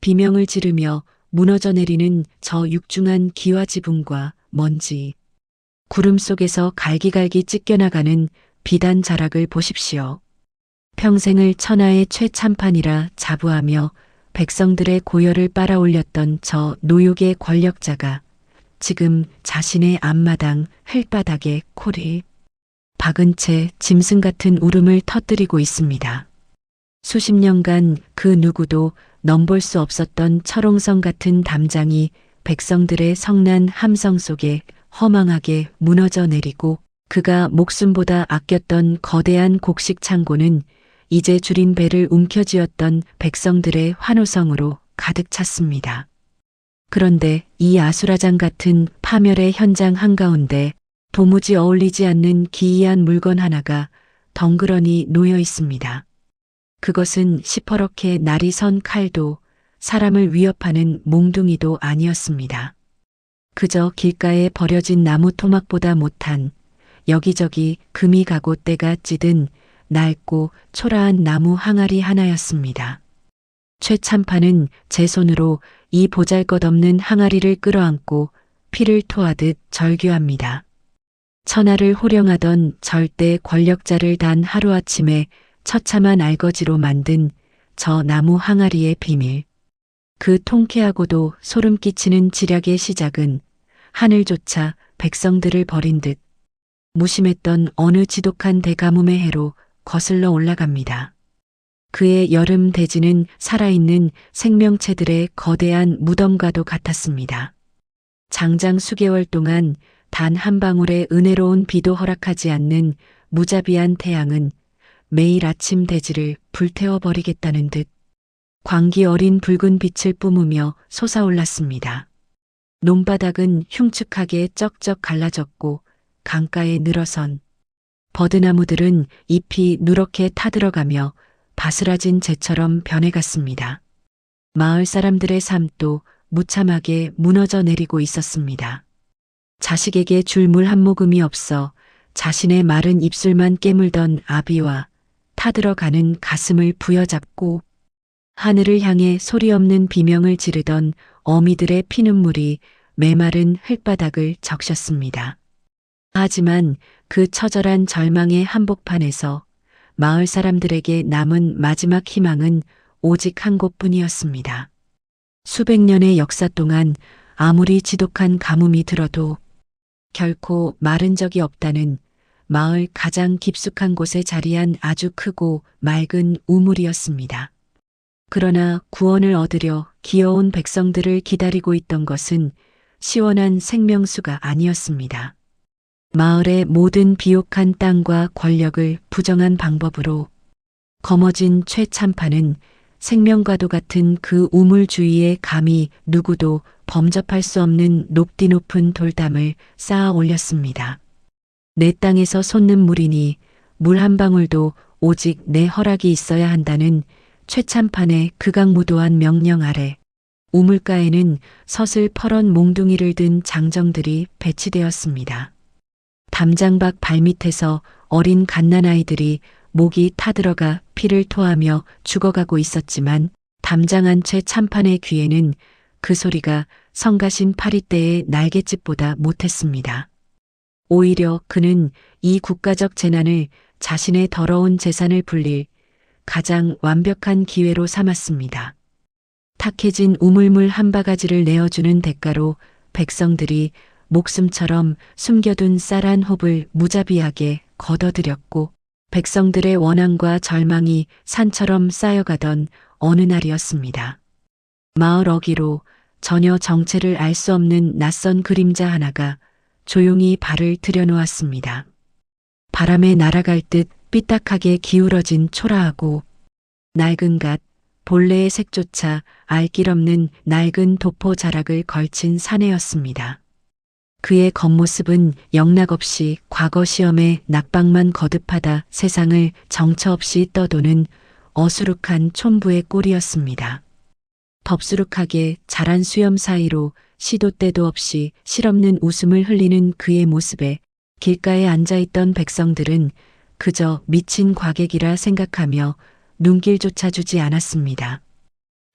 비명을 지르며 무너져 내리는 저 육중한 기와 지붕과 먼지, 구름 속에서 갈기갈기 찢겨나가는 비단 자락을 보십시오. 평생을 천하의 최참판이라 자부하며 백성들의 고열을 빨아올렸던 저 노욕의 권력자가 지금 자신의 앞마당 흙바닥에 코를 박은 채 짐승 같은 울음을 터뜨리고 있습니다. 수십 년간 그 누구도 넘볼 수 없었던 철옹성 같은 담장이 백성들의 성난 함성 속에 허망하게 무너져 내리고 그가 목숨보다 아꼈던 거대한 곡식 창고는 이제 줄인 배를 움켜쥐었던 백성들의 환호성으로 가득 찼습니다. 그런데 이 아수라장 같은 파멸의 현장 한가운데 도무지 어울리지 않는 기이한 물건 하나가 덩그러니 놓여 있습니다. 그것은 시퍼렇게 날이 선 칼도 사람을 위협하는 몽둥이도 아니었습니다. 그저 길가에 버려진 나무 토막보다 못한 여기저기 금이 가고 때가 찌든 낡고 초라한 나무 항아리 하나였습니다. 최참판은 제 손으로 이 보잘것없는 항아리를 끌어안고 피를 토하듯 절규합니다. 천하를 호령하던 절대 권력자를 단 하루아침에 처참한 알거지로 만든 저 나무 항아리의 비밀. 그 통쾌하고도 소름 끼치는 지략의 시작은 하늘조차 백성들을 버린 듯 무심했던 어느 지독한 대가뭄의 해로 거슬러 올라갑니다. 그의 여름 대지는 살아있는 생명체들의 거대한 무덤과도 같았습니다. 장장 수개월 동안 단 한 방울의 은혜로운 비도 허락하지 않는 무자비한 태양은 매일 아침 대지를 불태워버리겠다는 듯 광기 어린 붉은 빛을 뿜으며 솟아올랐습니다. 논바닥은 흉측하게 쩍쩍 갈라졌고 강가에 늘어선 버드나무들은 잎이 누렇게 타들어가며 바스라진 재처럼 변해갔습니다. 마을 사람들의 삶도 무참하게 무너져 내리고 있었습니다. 자식에게 줄 물 한 모금이 없어 자신의 마른 입술만 깨물던 아비와 타들어가는 가슴을 부여잡고 하늘을 향해 소리 없는 비명을 지르던 어미들의 피눈물이 메마른 흙바닥을 적셨습니다. 하지만 그 처절한 절망의 한복판에서 마을 사람들에게 남은 마지막 희망은 오직 한 곳뿐이었습니다. 수백 년의 역사 동안 아무리 지독한 가뭄이 들어도 결코 마른 적이 없다는 마을 가장 깊숙한 곳에 자리한 아주 크고 맑은 우물이었습니다. 그러나 구원을 얻으려 귀여운 백성들을 기다리고 있던 것은 시원한 생명수가 아니었습니다. 마을의 모든 비옥한 땅과 권력을 부정한 방법으로 거머쥔 최참판은 생명과도 같은 그 우물 주위에 감히 누구도 범접할 수 없는 높디 높은 돌담을 쌓아 올렸습니다. 내 땅에서 솟는 물이니 물 한 방울도 오직 내 허락이 있어야 한다는 최참판의 극악무도한 명령 아래 우물가에는 서슬 퍼런 몽둥이를 든 장정들이 배치되었습니다. 담장 밖 발밑에서 어린 갓난아이들이 목이 타들어가 피를 토하며 죽어가고 있었지만 담장 한 채 참판의 귀에는 그 소리가 성가신 파리떼의 날갯짓보다 못했습니다. 오히려 그는 이 국가적 재난을 자신의 더러운 재산을 불릴 가장 완벽한 기회로 삼았습니다. 탁해진 우물물 한 바가지를 내어주는 대가로 백성들이 목숨처럼 숨겨둔 쌀 한 홉을 무자비하게 거둬들였고 백성들의 원한과 절망이 산처럼 쌓여가던 어느 날이었습니다. 마을 어귀로 전혀 정체를 알 수 없는 낯선 그림자 하나가 조용히 발을 들여놓았습니다. 바람에 날아갈 듯 삐딱하게 기울어진 초라하고 낡은 갓, 본래의 색조차 알 길 없는 낡은 도포 자락을 걸친 사내였습니다. 그의 겉모습은 영락없이 과거 시험에 낙방만 거듭하다 세상을 정처 없이 떠도는 어수룩한 촌부의 꼴이었습니다. 덥수룩하게 자란 수염 사이로 시도 때도 없이 실없는 웃음을 흘리는 그의 모습에 길가에 앉아있던 백성들은 그저 미친 과객이라 생각하며 눈길조차 주지 않았습니다.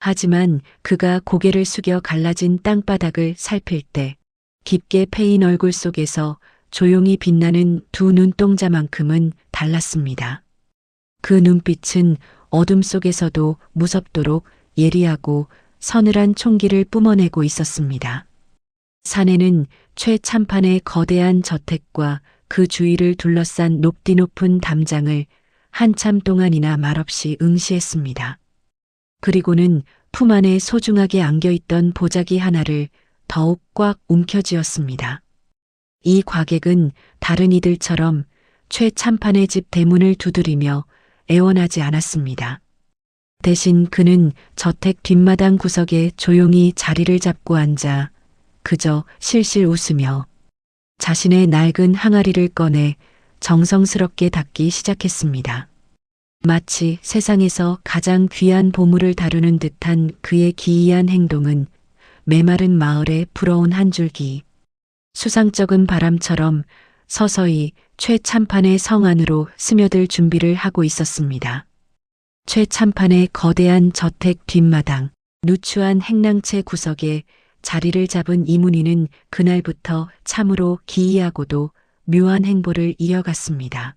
하지만 그가 고개를 숙여 갈라진 땅바닥을 살필 때 깊게 패인 얼굴 속에서 조용히 빛나는 두 눈동자만큼은 달랐습니다. 그 눈빛은 어둠 속에서도 무섭도록 예리하고 서늘한 총기를 뿜어내고 있었습니다. 산에는 최참판의 거대한 저택과 그 주위를 둘러싼 높디 높은 담장을 한참 동안이나 말없이 응시했습니다. 그리고는 품 안에 소중하게 안겨있던 보자기 하나를 더욱 꽉 움켜쥐었습니다. 이 과객은 다른 이들처럼 최참판의 집 대문을 두드리며 애원하지 않았습니다. 대신 그는 저택 뒷마당 구석에 조용히 자리를 잡고 앉아 그저 실실 웃으며 자신의 낡은 항아리를 꺼내 정성스럽게 닦기 시작했습니다. 마치 세상에서 가장 귀한 보물을 다루는 듯한 그의 기이한 행동은 메마른 마을에 불어온 한 줄기 수상쩍은 바람처럼 서서히 최참판의 성 안으로 스며들 준비를 하고 있었습니다. 최참판의 거대한 저택 뒷마당, 누추한 행랑채 구석에 자리를 잡은 이문희는 그날부터 참으로 기이하고도 묘한 행보를 이어갔습니다.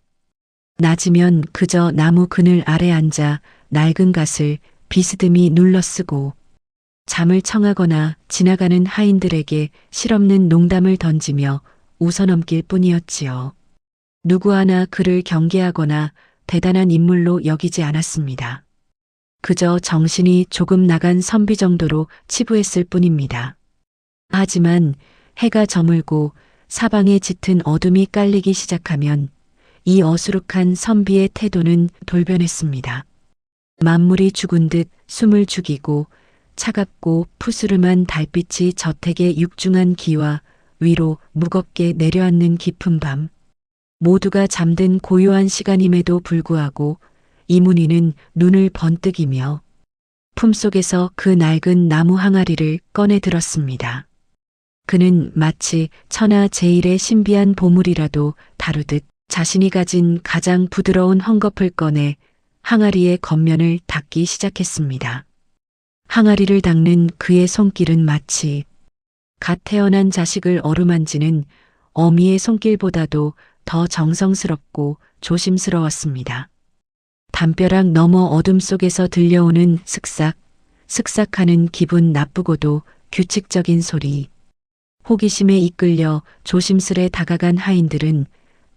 낮이면 그저 나무 그늘 아래 앉아 낡은 갓을 비스듬히 눌러쓰고 잠을 청하거나 지나가는 하인들에게 실없는 농담을 던지며 웃어넘길 뿐이었지요. 누구 하나 그를 경계하거나 대단한 인물로 여기지 않았습니다. 그저 정신이 조금 나간 선비 정도로 치부했을 뿐입니다. 하지만 해가 저물고 사방에 짙은 어둠이 깔리기 시작하면 이 어수룩한 선비의 태도는 돌변했습니다. 만물이 죽은 듯 숨을 죽이고 차갑고 푸스름한 달빛이 저택의 육중한 기와 위로 무겁게 내려앉는 깊은 밤. 모두가 잠든 고요한 시간임에도 불구하고 이문희는 눈을 번뜩이며 품속에서 그 낡은 나무 항아리를 꺼내 들었습니다. 그는 마치 천하 제일의 신비한 보물이라도 다루듯 자신이 가진 가장 부드러운 헝겊을 꺼내 항아리의 겉면을 닦기 시작했습니다. 항아리를 닦는 그의 손길은 마치 갓 태어난 자식을 어루만지는 어미의 손길보다도 더 정성스럽고 조심스러웠습니다. 담벼락 너머 어둠 속에서 들려오는 슥싹, 슥싹하는 기분 나쁘고도 규칙적인 소리. 호기심에 이끌려 조심스레 다가간 하인들은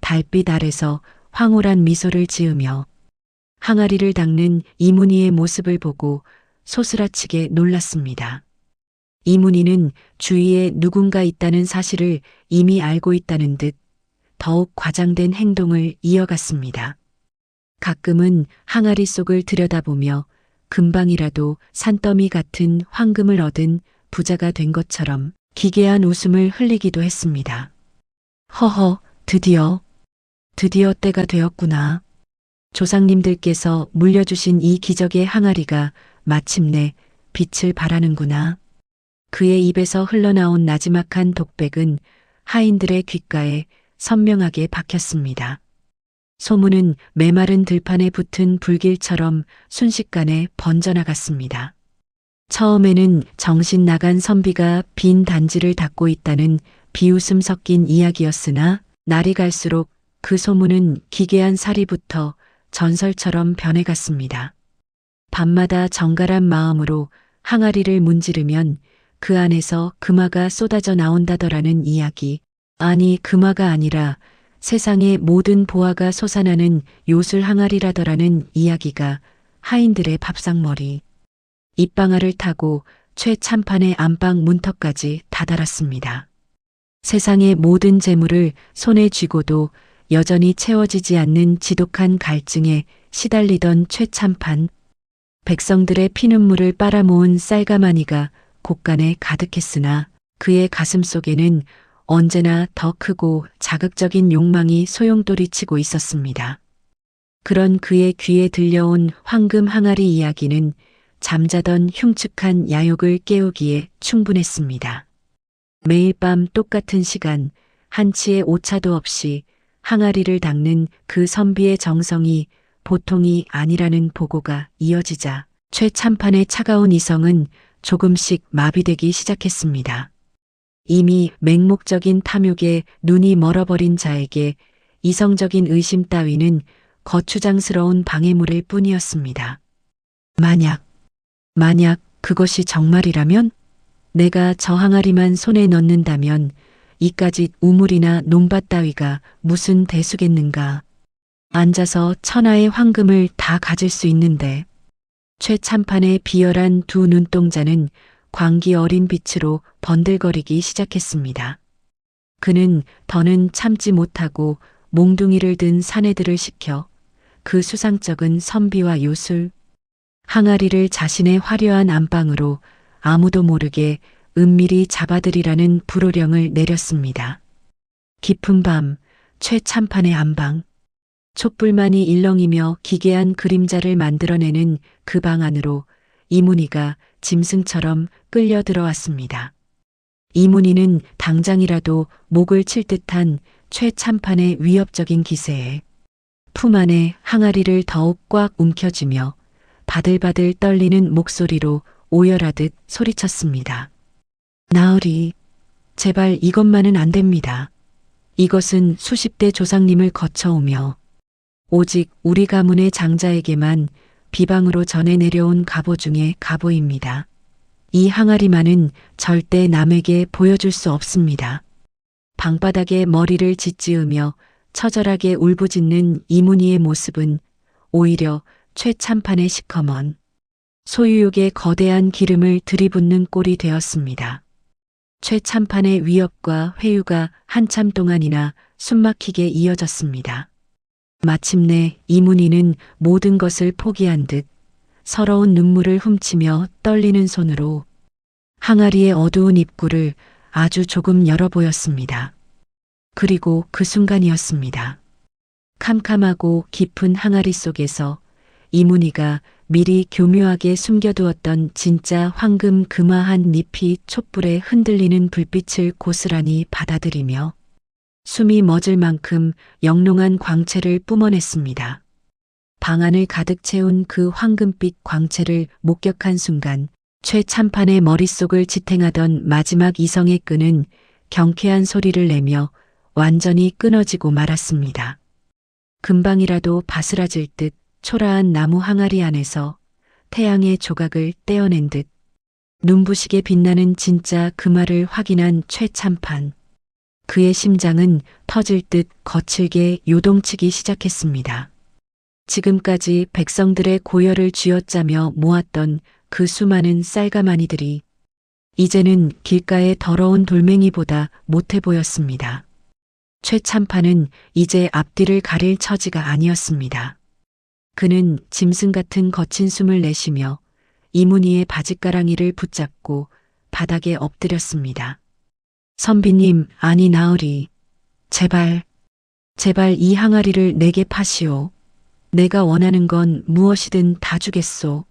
달빛 아래서 황홀한 미소를 지으며 항아리를 닦는 이문희의 모습을 보고 소스라치게 놀랐습니다. 이문희는 주위에 누군가 있다는 사실을 이미 알고 있다는 듯 더욱 과장된 행동을 이어갔습니다. 가끔은 항아리 속을 들여다보며 금방이라도 산더미 같은 황금을 얻은 부자가 된 것처럼 기괴한 웃음을 흘리기도 했습니다. 허허, 드디어 때가 되었구나. 조상님들께서 물려주신 이 기적의 항아리가 마침내 빛을 발하는구나. 그의 입에서 흘러나온 나지막한 독백은 하인들의 귓가에 선명하게 박혔습니다. 소문은 메마른 들판에 붙은 불길처럼 순식간에 번져나갔습니다. 처음에는 정신 나간 선비가 빈 단지를 닦고 있다는 비웃음 섞인 이야기였으나 날이 갈수록 그 소문은 기괴한 사리부터 전설처럼 변해갔습니다. 밤마다 정갈한 마음으로 항아리를 문지르면 그 안에서 금화가 쏟아져 나온다더라는 이야기. 아니, 금화가 아니라 세상의 모든 보화가 솟아나는 요술 항아리라더라는 이야기가 하인들의 밥상머리, 입방아를 타고 최참판의 안방 문턱까지 다다랐습니다. 세상의 모든 재물을 손에 쥐고도 여전히 채워지지 않는 지독한 갈증에 시달리던 최참판. 백성들의 피눈물을 빨아모은 쌀가마니가 곳간에 가득했으나 그의 가슴 속에는 언제나 더 크고 자극적인 욕망이 소용돌이치고 있었습니다. 그런 그의 귀에 들려온 황금 항아리 이야기는 잠자던 흉측한 야욕을 깨우기에 충분했습니다. 매일 밤 똑같은 시간, 한치의 오차도 없이 항아리를 닦는 그 선비의 정성이 보통이 아니라는 보고가 이어지자 최참판의 차가운 이성은 조금씩 마비되기 시작했습니다. 이미 맹목적인 탐욕에 눈이 멀어버린 자에게 이성적인 의심 따위는 거추장스러운 방해물일 뿐이었습니다. 만약 그것이 정말이라면 내가 저 항아리만 손에 넣는다면 이까짓 우물이나 논밭 따위가 무슨 대수겠는가. 앉아서 천하의 황금을 다 가질 수 있는데. 최참판의 비열한 두 눈동자는 광기 어린 빛으로 번들거리기 시작했습니다. 그는 더는 참지 못하고 몽둥이를 든 사내들을 시켜 그 수상쩍은 선비와 요술, 항아리를 자신의 화려한 안방으로 아무도 모르게 은밀히 잡아들이라는 불호령을 내렸습니다. 깊은 밤 최참판의 안방, 촛불만이 일렁이며 기괴한 그림자를 만들어내는 그 방 안으로 이문희가 짐승처럼 끌려 들어왔습니다. 이문희는 당장이라도 목을 칠 듯한 최참판의 위협적인 기세에 품 안에 항아리를 더욱 꽉 움켜쥐며 바들바들 떨리는 목소리로 오열하듯 소리쳤습니다. 나으리, 제발 이것만은 안 됩니다. 이것은 수십 대 조상님을 거쳐오며 오직 우리 가문의 장자에게만 비방으로 전해 내려온 가보 중의 가보입니다. 이 항아리만은 절대 남에게 보여줄 수 없습니다. 방바닥에 머리를 짓지으며 처절하게 울부짖는 이문희의 모습은 오히려 최참판의 시커먼 소유욕의 거대한 기름을 들이붓는 꼴이 되었습니다. 최참판의 위협과 회유가 한참 동안이나 숨막히게 이어졌습니다. 마침내 이문희는 모든 것을 포기한 듯 서러운 눈물을 훔치며 떨리는 손으로 항아리의 어두운 입구를 아주 조금 열어 보였습니다. 그리고 그 순간이었습니다. 캄캄하고 깊은 항아리 속에서 이문희가 미리 교묘하게 숨겨두었던 진짜 황금 금화한 잎이 촛불에 흔들리는 불빛을 고스란히 받아들이며 숨이 멎을 만큼 영롱한 광채를 뿜어냈습니다. 방 안을 가득 채운 그 황금빛 광채를 목격한 순간 최참판의 머릿속을 지탱하던 마지막 이성의 끈은 경쾌한 소리를 내며 완전히 끊어지고 말았습니다. 금방이라도 바스라질 듯 초라한 나무 항아리 안에서 태양의 조각을 떼어낸 듯 눈부시게 빛나는 진짜 금화를 확인한 최참판. 그의 심장은 터질 듯 거칠게 요동치기 시작했습니다. 지금까지 백성들의 고열을 쥐어짜며 모았던 그 수많은 쌀가마니들이 이제는 길가의 더러운 돌멩이보다 못해 보였습니다. 최참판은 이제 앞뒤를 가릴 처지가 아니었습니다. 그는 짐승 같은 거친 숨을 내쉬며 이문희의 바짓가랑이를 붙잡고 바닥에 엎드렸습니다. 선비님, 아니 나으리, 제발 이 항아리를 내게 파시오. 내가 원하는 건 무엇이든 다 주겠소.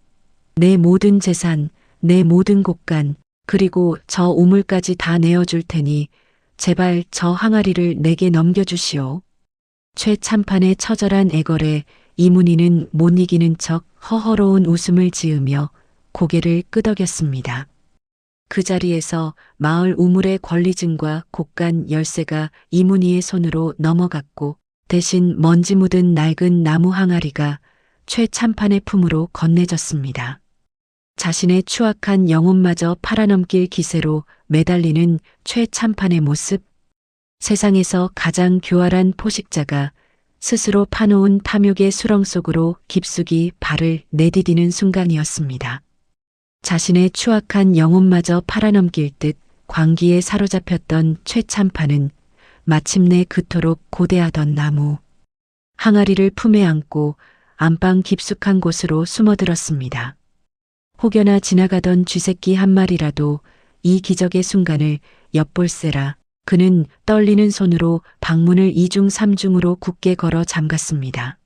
내 모든 재산, 내 모든 곳간, 그리고 저 우물까지 다 내어줄 테니 제발 저 항아리를 내게 넘겨주시오. 최참판의 처절한 애걸에 이문희는 못 이기는 척 허허로운 웃음을 지으며 고개를 끄덕였습니다. 그 자리에서 마을 우물의 권리증과 곳간 열쇠가 이문희의 손으로 넘어갔고 대신 먼지 묻은 낡은 나무 항아리가 최참판의 품으로 건네졌습니다. 자신의 추악한 영혼마저 팔아넘길 기세로 매달리는 최참판의 모습. 세상에서 가장 교활한 포식자가 스스로 파놓은 탐욕의 수렁 속으로 깊숙이 발을 내디디는 순간이었습니다. 자신의 추악한 영혼마저 팔아넘길 듯 광기에 사로잡혔던 최참판은 마침내 그토록 고대하던 나무 항아리를 품에 안고 안방 깊숙한 곳으로 숨어들었습니다. 혹여나 지나가던 쥐새끼 한 마리라도 이 기적의 순간을 엿볼세라 그는 떨리는 손으로 방문을 이중 삼중으로 굳게 걸어 잠갔습니다.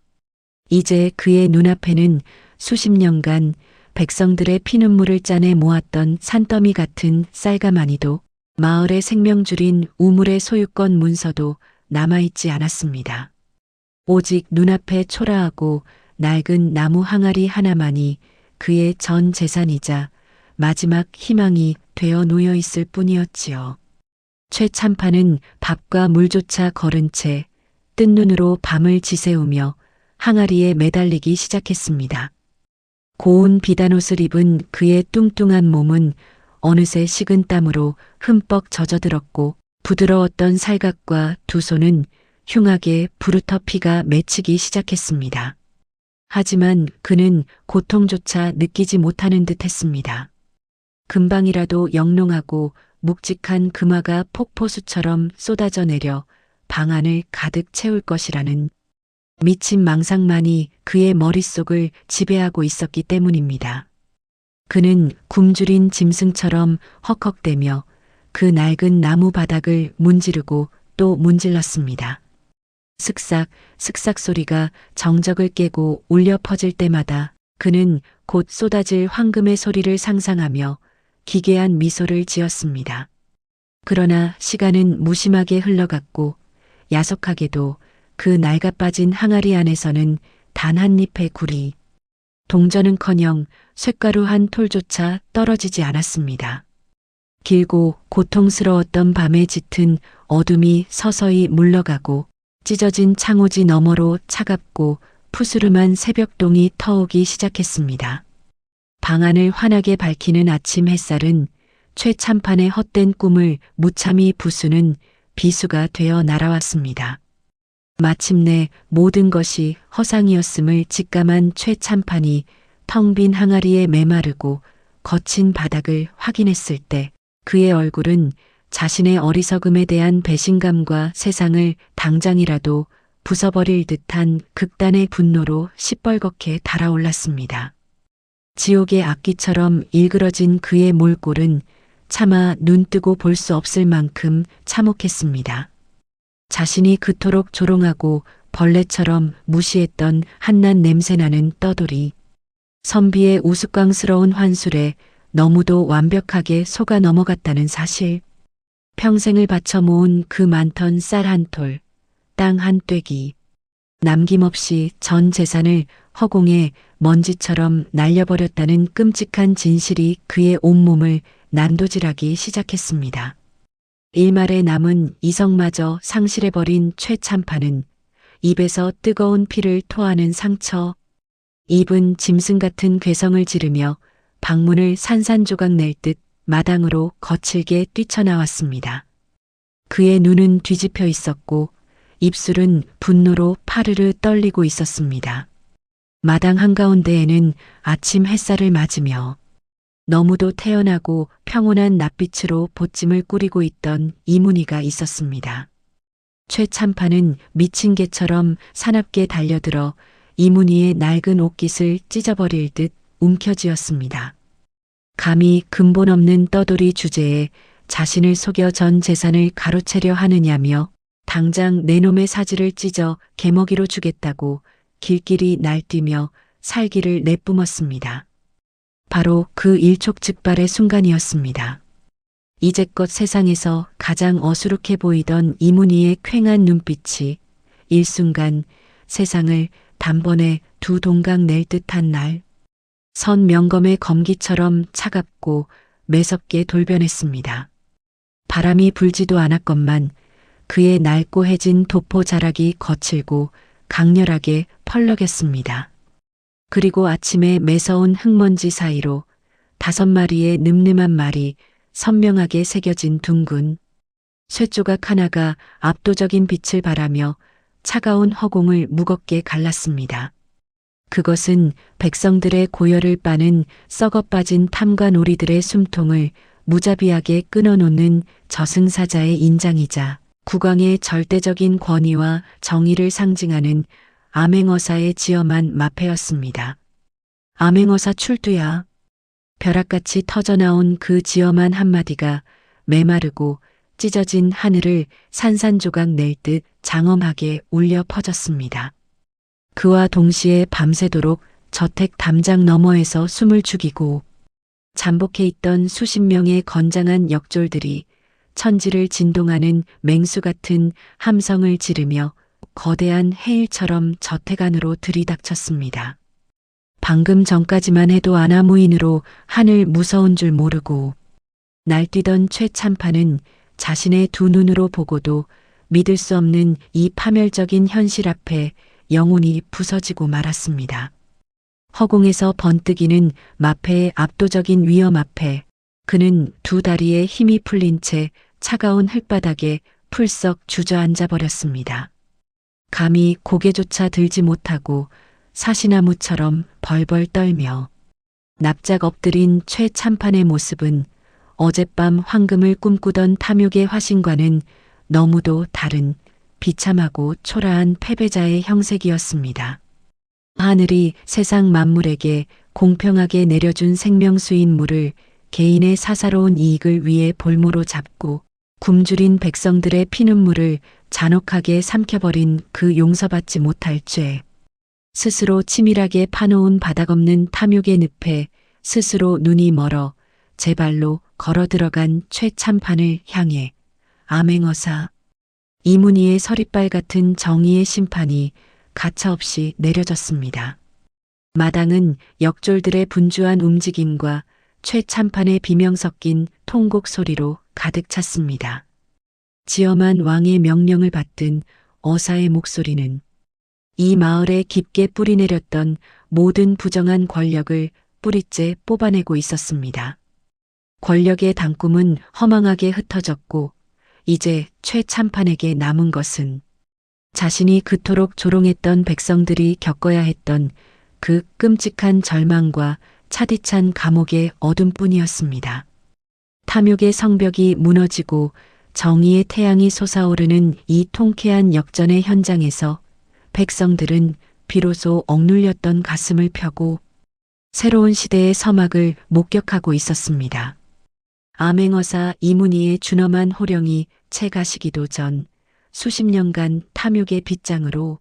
이제 그의 눈앞에는 수십 년간 백성들의 피눈물을 짜내 모았던 산더미 같은 쌀가마니도 마을의 생명줄인 우물의 소유권 문서도 남아있지 않았습니다. 오직 눈앞에 초라하고 낡은 나무 항아리 하나만이 그의 전 재산이자 마지막 희망이 되어 놓여 있을 뿐이었지요. 최 참판은 밥과 물조차 거른 채 뜬 눈으로 밤을 지새우며 항아리에 매달리기 시작했습니다. 고운 비단옷을 입은 그의 뚱뚱한 몸은 어느새 식은 땀으로 흠뻑 젖어들었고 부드러웠던 살갑과 두 손은 흉하게 부르터 피가 맺히기 시작했습니다. 하지만 그는 고통조차 느끼지 못하는 듯 했습니다. 금방이라도 영롱하고 묵직한 금화가 폭포수처럼 쏟아져 내려 방 안을 가득 채울 것이라는 미친 망상만이 그의 머릿속을 지배하고 있었기 때문입니다. 그는 굶주린 짐승처럼 헉헉대며 그 낡은 나무 바닥을 문지르고 또 문질렀습니다. 슥싹, 슥싹 소리가 정적을 깨고 울려 퍼질 때마다 그는 곧 쏟아질 황금의 소리를 상상하며 기괴한 미소를 지었습니다. 그러나 시간은 무심하게 흘러갔고 야속하게도 그 낡아빠진 항아리 안에서는 단 한 잎의 굴이 동전은커녕 쇳가루 한 톨조차 떨어지지 않았습니다. 길고 고통스러웠던 밤에 짙은 어둠이 서서히 물러가고 찢어진 창호지 너머로 차갑고 푸스름한 새벽동이 터오기 시작했습니다. 방 안을 환하게 밝히는 아침 햇살은 최 참판의 헛된 꿈을 무참히 부수는 비수가 되어 날아왔습니다. 마침내 모든 것이 허상이었음을 직감한 최 참판이 텅 빈 항아리에 메마르고 거친 바닥을 확인했을 때 그의 얼굴은 자신의 어리석음에 대한 배신감과 세상을 당장이라도 부숴버릴 듯한 극단의 분노로 시뻘겋게 달아올랐습니다. 지옥의 악기처럼 일그러진 그의 몰골은 차마 눈뜨고 볼 수 없을 만큼 참혹했습니다. 자신이 그토록 조롱하고 벌레처럼 무시했던 한낱 냄새나는 떠돌이, 선비의 우스꽝스러운 환술에 너무도 완벽하게 속아 넘어갔다는 사실, 평생을 바쳐 모은 그 많던 쌀 한 톨, 땅 한 떼기, 남김없이 전 재산을 허공에 먼지처럼 날려버렸다는 끔찍한 진실이 그의 온몸을 난도질하기 시작했습니다. 일말에 남은 이성마저 상실해버린 최 참판은 입에서 뜨거운 피를 토하는 상처, 입은 짐승 같은 괴성을 지르며 방문을 산산조각 낼 듯 마당으로 거칠게 뛰쳐나왔습니다. 그의 눈은 뒤집혀 있었고 입술은 분노로 파르르 떨리고 있었습니다. 마당 한가운데에는 아침 햇살을 맞으며 너무도 태연하고 평온한 낯빛으로 보찜을 꾸리고 있던 이문희가 있었습니다. 최 참판은 미친 개처럼 사납게 달려들어 이문희의 낡은 옷깃을 찢어버릴 듯 움켜쥐었습니다. 감히 근본 없는 떠돌이 주제에 자신을 속여 전 재산을 가로채려 하느냐며 당장 내 놈의 사지를 찢어 개먹이로 주겠다고 길길이 날뛰며 살기를 내뿜었습니다. 바로 그 일촉즉발의 순간이었습니다. 이제껏 세상에서 가장 어수룩해 보이던 이문희의 퀭한 눈빛이 일순간 세상을 단번에 두 동강 낼 듯한 날, 선 명검의 검기처럼 차갑고 매섭게 돌변했습니다. 바람이 불지도 않았건만 그의 낡고 해진 도포 자락이 거칠고 강렬하게 펄럭였습니다. 그리고 아침에 매서운 흙먼지 사이로 5마리의 늠름한 말이 선명하게 새겨진 둥근 쇠조각 하나가 압도적인 빛을 발하며 차가운 허공을 무겁게 갈랐습니다. 그것은 백성들의 고열을 빠는 썩어빠진 탐관 오리들의 숨통을 무자비하게 끊어놓는 저승사자의 인장이자 국왕의 절대적인 권위와 정의를 상징하는 암행어사의 지엄한 마패였습니다. 암행어사 출두야. 벼락같이 터져나온 그 지엄한 한마디가 메마르고 찢어진 하늘을 산산조각 낼 듯 장엄하게 울려 퍼졌습니다. 그와 동시에 밤새도록 저택 담장 너머에서 숨을 죽이고 잠복해 있던 수십 명의 건장한 역졸들이 천지를 진동하는 맹수 같은 함성을 지르며 거대한 해일처럼 저택 안으로 들이닥쳤습니다. 방금 전까지만 해도 아나무인으로 하늘 무서운 줄 모르고 날뛰던 최참판은 자신의 두 눈으로 보고도 믿을 수 없는 이 파멸적인 현실 앞에 영혼이 부서지고 말았습니다. 허공에서 번뜩이는 마패의 압도적인 위험 앞에 그는 두 다리에 힘이 풀린 채 차가운 흙바닥에 풀썩 주저앉아 버렸습니다. 감히 고개조차 들지 못하고 사시나무처럼 벌벌 떨며 납작 엎드린 최참판의 모습은 어젯밤 황금을 꿈꾸던 탐욕의 화신과는 너무도 다른 비참하고 초라한 패배자의 형색이었습니다. 하늘이 세상 만물에게 공평하게 내려준 생명수인 물을 개인의 사사로운 이익을 위해 볼모로 잡고 굶주린 백성들의 피눈물을 잔혹하게 삼켜버린 그 용서받지 못할 죄. 스스로 치밀하게 파놓은 바닥없는 탐욕의 늪에 스스로 눈이 멀어 제 발로 걸어 들어간 최참판을 향해 암행어사 이문희의 서리빨 같은 정의의 심판이 가차없이 내려졌습니다. 마당은 역졸들의 분주한 움직임과 최참판의 비명 섞인 통곡 소리로 가득 찼습니다. 지엄한 왕의 명령을 받든 어사의 목소리는 이 마을에 깊게 뿌리내렸던 모든 부정한 권력을 뿌리째 뽑아내고 있었습니다. 권력의 단꿈은 허망하게 흩어졌고 이제 최참판에게 남은 것은 자신이 그토록 조롱했던 백성들이 겪어야 했던 그 끔찍한 절망과 차디찬 감옥의 어둠뿐이었습니다. 탐욕의 성벽이 무너지고 정의의 태양이 솟아오르는 이 통쾌한 역전의 현장에서 백성들은 비로소 억눌렸던 가슴을 펴고 새로운 시대의 서막을 목격하고 있었습니다. 암행어사 이문희의 준엄한 호령이 채 가시기도 전 수십 년간 탐욕의 빗장으로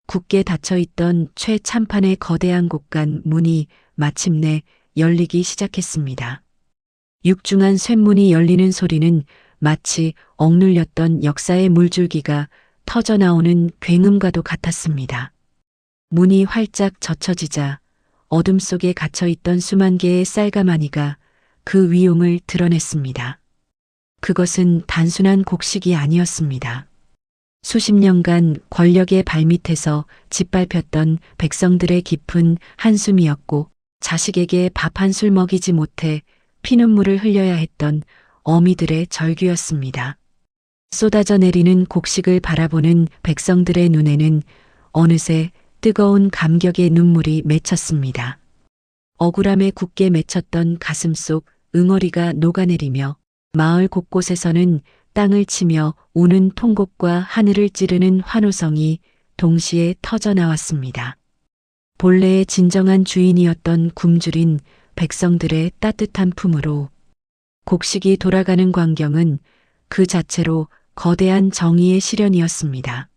굳게 닫혀있던 최참판의 거대한 곳간 문이 마침내 열리기 시작했습니다. 육중한 쇳문이 열리는 소리는 마치 억눌렸던 역사의 물줄기가 터져나오는 굉음과도 같았습니다. 문이 활짝 젖혀지자 어둠 속에 갇혀있던 수만 개의 쌀가마니가 그 위용을 드러냈습니다. 그것은 단순한 곡식이 아니었습니다. 수십 년간 권력의 발밑에서 짓밟혔던 백성들의 깊은 한숨이었고 자식에게 밥 한 술 먹이지 못해 피눈물을 흘려야 했던 어미들의 절규였습니다. 쏟아져 내리는 곡식을 바라보는 백성들의 눈에는 어느새 뜨거운 감격의 눈물이 맺혔습니다. 억울함에 굳게 맺혔던 가슴 속 응어리가 녹아내리며 마을 곳곳에서는 땅을 치며 우는 통곡과 하늘을 찌르는 환호성이 동시에 터져나왔습니다. 본래의 진정한 주인이었던 굶주린 백성들의 따뜻한 품으로 곡식이 돌아가는 광경은 그 자체로 거대한 정의의 실현이었습니다.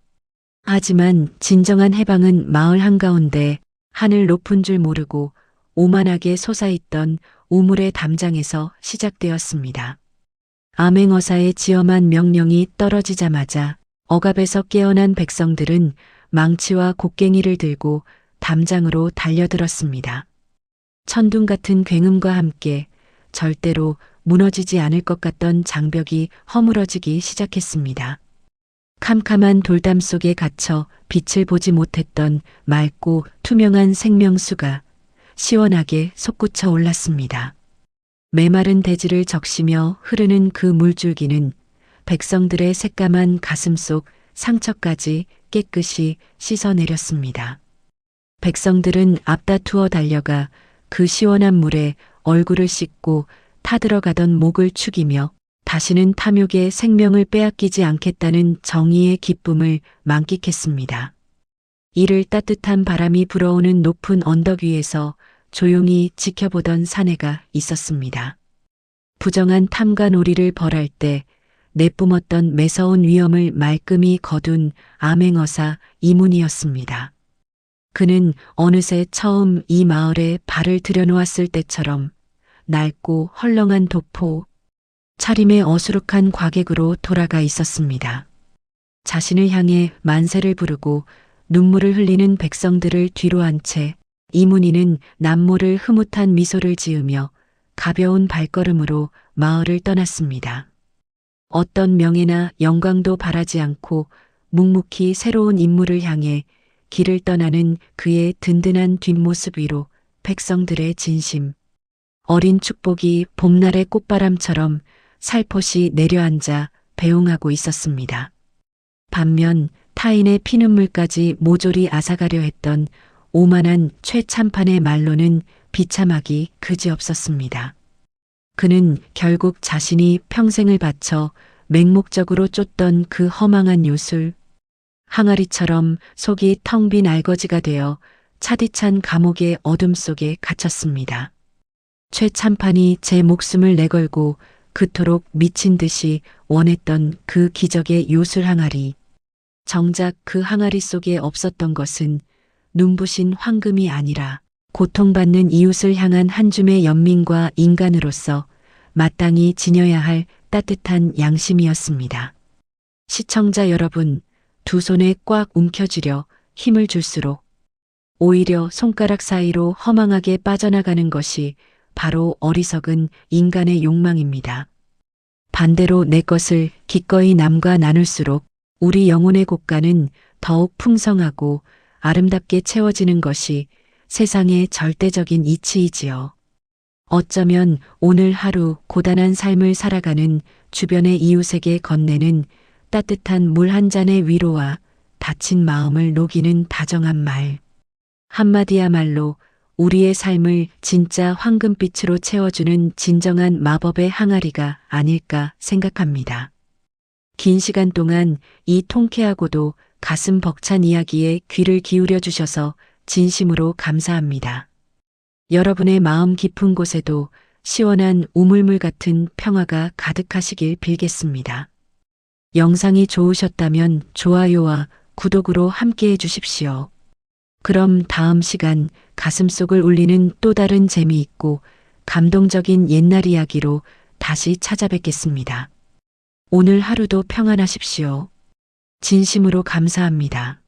하지만 진정한 해방은 마을 한가운데 하늘 높은 줄 모르고 오만하게 솟아있던 우물의 담장에서 시작되었습니다. 암행어사의 지엄한 명령이 떨어지자마자 억압에서 깨어난 백성들은 망치와 곡괭이를 들고 담장으로 달려들었습니다. 천둥 같은 굉음과 함께 절대로 무너지지 않을 것 같던 장벽이 허물어지기 시작했습니다. 캄캄한 돌담 속에 갇혀 빛을 보지 못했던 맑고 투명한 생명수가 시원하게 솟구쳐 올랐습니다. 메마른 대지를 적시며 흐르는 그 물줄기는 백성들의 새까만 가슴 속 상처까지 깨끗이 씻어내렸습니다. 백성들은 앞다투어 달려가 그 시원한 물에 얼굴을 씻고 타들어가던 목을 축이며 다시는 탐욕의 생명을 빼앗기지 않겠다는 정의의 기쁨을 만끽했습니다. 이를 따뜻한 바람이 불어오는 높은 언덕 위에서 조용히 지켜보던 사내가 있었습니다. 부정한 탐과 놀이를 벌할 때 내뿜었던 매서운 위험을 말끔히 거둔 암행어사 이문이었습니다. 그는 어느새 처음 이 마을에 발을 들여놓았을 때처럼 낡고 헐렁한 도포, 차림의 어수룩한 과객으로 돌아가 있었습니다. 자신을 향해 만세를 부르고 눈물을 흘리는 백성들을 뒤로 한 채 이문희는 남모를 흐뭇한 미소를 지으며 가벼운 발걸음으로 마을을 떠났습니다. 어떤 명예나 영광도 바라지 않고 묵묵히 새로운 임무를 향해 길을 떠나는 그의 든든한 뒷모습 위로 백성들의 진심, 어린 축복이 봄날의 꽃바람처럼 살포시 내려앉아 배웅하고 있었습니다. 반면 타인의 피눈물까지 모조리 앗아가려 했던 오만한 최참판의 말로는 비참하기 그지없었습니다. 그는 결국 자신이 평생을 바쳐 맹목적으로 쫓던 그 허망한 요술, 항아리처럼 속이 텅 빈 알거지가 되어 차디찬 감옥의 어둠 속에 갇혔습니다. 최참판이 제 목숨을 내걸고 그토록 미친 듯이 원했던 그 기적의 요술 항아리. 정작 그 항아리 속에 없었던 것은 눈부신 황금이 아니라 고통받는 이웃을 향한 한 줌의 연민과 인간으로서 마땅히 지녀야 할 따뜻한 양심이었습니다. 시청자 여러분, 두 손에 꽉 움켜쥐려 힘을 줄수록 오히려 손가락 사이로 허망하게 빠져나가는 것이 바로 어리석은 인간의 욕망입니다. 반대로 내 것을 기꺼이 남과 나눌수록 우리 영혼의 곳간은 더욱 풍성하고 아름답게 채워지는 것이 세상의 절대적인 이치이지요. 어쩌면 오늘 하루 고단한 삶을 살아가는 주변의 이웃에게 건네는 따뜻한 물 한 잔의 위로와 다친 마음을 녹이는 다정한 말 한마디야말로 우리의 삶을 진짜 황금빛으로 채워주는 진정한 마법의 항아리가 아닐까 생각합니다. 긴 시간 동안 이 통쾌하고도 가슴 벅찬 이야기에 귀를 기울여 주셔서 진심으로 감사합니다. 여러분의 마음 깊은 곳에도 시원한 우물물 같은 평화가 가득하시길 빌겠습니다. 영상이 좋으셨다면 좋아요와 구독으로 함께해 주십시오. 그럼 다음 시간 가슴속을 울리는 또 다른 재미있고 감동적인 옛날 이야기로 다시 찾아뵙겠습니다. 오늘 하루도 평안하십시오. 진심으로 감사합니다.